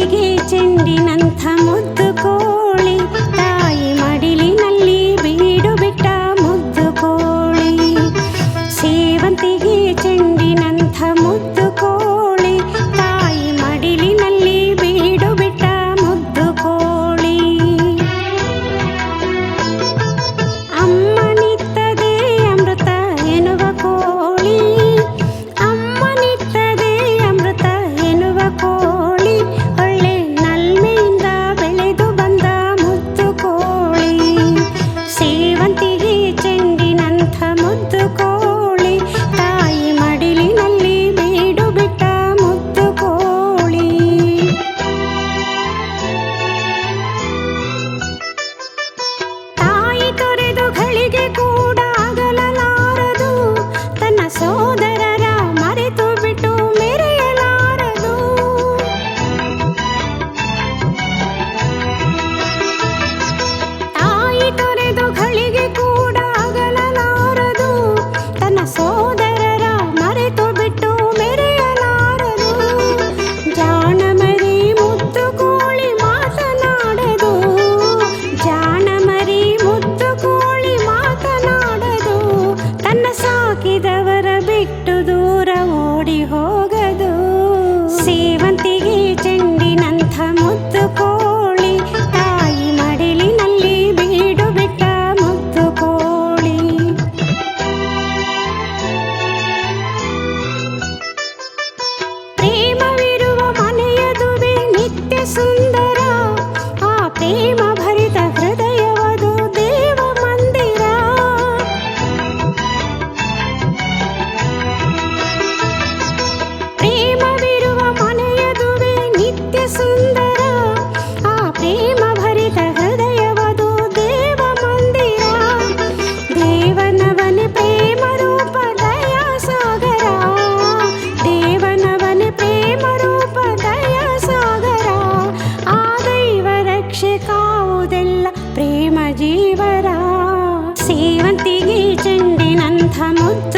ಸೇವಂತಿಗೆ ಚೆಂಡಿನಂಥ ಮುದ್ದು ಕೋಳಿ, ತಾಯಿ ಮಡಿಲಿನಲ್ಲಿ ಬೀಡು ಬಿಟ್ಟ ಮುದ್ದು ಕೋಳಿ. ಸೇವಂತಿಗೆ ಚೆಂಡಿನಂಥ ಮುದ್ದು ಕೋಳಿ, ತಾಯಿ ಮಡಿಲಿನಲ್ಲಿ ಬೀಡು ಬಿಟ್ಟ ಮುದ್ದು ಕೋಳಿ. ಅಮ್ಮನಿತ್ತದೆ ಅಮೃತ ಎನ್ನುವ ಕೋಳಿ, ಅಮ್ಮನಿತ್ತದೆ ಅಮೃತ ಎನ್ನುವ ಕೋಳಿ, ಒಳ್ಳೆ ನಲ್ಮೆಯಿಂದ ಬೆಳೆದು ಬಂದ ಮುದ್ದು ಕೋಳಿ. ಸೇವಂತಿಗೆ ಚೆಂಡಿನಂಥ ಮುದ್ದು ಕೋಳಿ, ತಾಯಿ ಮಡಿಲಿನಲ್ಲಿ ಬೀಡು ಬಿಟ್ಟ ಮುದ್ದು ಕೋಳಿ. ತಾಯಿ ತೊರೆದು ಘಳಿಗೆ ಕೂಡ ಅಗಲಲಾರದು, ತನ್ನ ಸೋದರರ ಮರೆತು ಬಿಟ್ಟು ಮೆರೆಯಲಾರದು. ತಾಯಿ ತೊರೆದು ಘಳಿಗೆ ಕೂಡ ಅಗಲಲಾರದು, ತನ್ನ ಸೋದರರ ಮರೆತು ಬಿಟ್ಟು ಮೆರೆಯಲಾರದು. ಜಾಣಮರಿ ಮುದ್ದು ಕೋಳಿ ಮಾತನಾಡದು, ಜಾಣಮರಿ ಮುದ್ದು ಕೋಳಿ ಮಾತನಾಡದು, ತನ್ನ ಸಾಕಿದವರ ಬಿಟ್ಟು ದೂರ ಓಡಿ ಹೋಗದು. ಸೇವಂತಿಗೆ ಚೆಂಡಿನಂಥ ಮುದ್ದು ಕೋಳಿ, ತಾಯಿ ಮಡಿಲಿನಲ್ಲಿ ಬೀಡು ಬಿಟ್ಟ ಮುದ್ದು ಕೋಳಿ. ಪ್ರೇಮವಿರುವ ಮನೆಯದುವೆ ನಿತ್ಯ ಸುಂದರ, ಆ ಪ್ರೇಮ ಭರಿತ ಹೃದಯವದು ದೇವ ಮಂದಿರ. ಪ್ರೇಮವಿರುವ ಮನೆಯದುವೆ ನಿತ್ಯ ಸುಂದರ, ಆ ಪ್ರೇಮ ಭರಿತ ಹೃದಯವದು ದೇವ ಮಂದಿರ. ದೇವನವನೆ ಪ್ರೇಮ ರೂಪ ದಯಾ ಸಾಗರ, ದೇವನವನೆ ಪ್ರೇಮ ರೂಪ ದಯಾ ಸಾಗರ. ಆ ದೈವ ರಕ್ಷೆ ಕಾವುದೆಲ್ಲ ಪ್ರೇಮ ಜೀವರ. ಸೇವಂತಿಗೆ ಚೆಂಡಿನಂಥ ಮುದ್ದು